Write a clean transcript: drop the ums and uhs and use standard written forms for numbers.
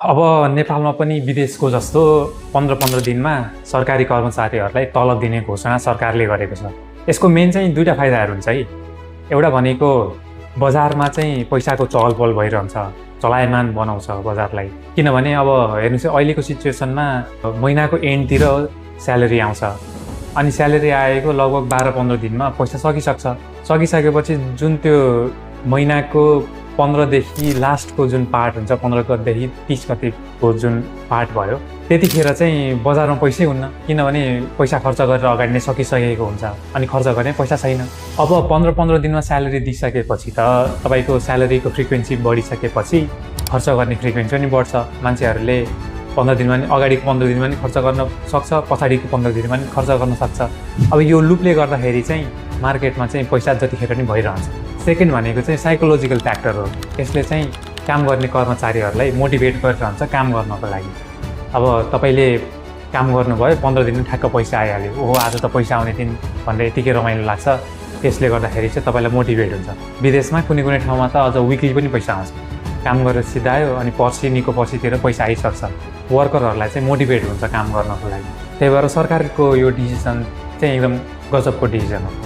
अब नेपालमा पनि विदेशको जस्तो 15-15 दिनमा सरकारी कर्मचारीहरूलाई तलब दिने घोषणा सरकारले गरेको छ। यसको मेन चाहिँ दुईटा फाइदाहरू हुन्छ है। एउटा भनेको बजारमा चाहिँ पैसाको चहलपहल भइरहन्छ, चलायमान बनाउँछ बजारलाई। किनभने अब हेर्नुहोस् अहिलेको सिचुएसनमा महिनाको एन्डतिर स्यालेरी आउँछ, अनि स्यालेरी आएको लगभग 12-15 दिनमा पैसा सकिसकेपछि जुन त्यो महिनाको 15 देखि लास्टको जुन पार्ट हुन्छ, 15 गतेदेखि 30 गतेको जुन पार्ट भयो, त्यतिखेर चाहिँ बजारमा पैसै हुन्न। किनभने पैसा खर्च गरेर अगाडि नै सकिसकेको हुन्छ, अनि खर्च गर्ने पैसा छैन। अब 15-15 दिनमा स्यालेरी दिइसकेपछि त तपाईँको स्यालेरीको फ्रिक्वेन्सी बढिसकेपछि खर्च गर्ने फ्रिक्वेन्सी पनि बढ्छ। मान्छेहरूले 15 दिनमा नि अगाडिको 15 दिनमा नि खर्च गर्न सक्छ, पछाडिको 15 दिनमा नि खर्च गर्न सक्छ। अब यो लुपले गर्दाखेरि चाहिँ मार्केटमा चाहिँ पैसा जतिखेर पनि भइरहन्छ। सेकेन्ड भनेको चाहिँ साइकोलोजिकल फ्याक्टर हो। यसले चाहिँ काम गर्ने कर्मचारीहरूलाई मोटिभेट गरिरहन्छ काम गर्नको लागि। अब तपाईँले काम गर्नुभयो, 15 दिन ठ्याक्क पैसा आइहाल्यो, ओहो आज त पैसा आउने दिन भनेर यतिकै रमाइलो लाग्छ। त्यसले गर्दाखेरि चाहिँ तपाईँलाई मोटिभेट हुन्छ। विदेशमा कुनै ठाउँमा त अझ विकली पनि पैसा आउँछ। काम गरेर सिधायो अनि निको पर्सितिर पैसा आइसक्छ। वर्करहरूलाई चाहिँ मोटिभेट हुन्छ काम गर्नको लागि। त्यही भएर सरकारको यो डिसिजन चाहिँ एकदम गजबको डिसिजन हो।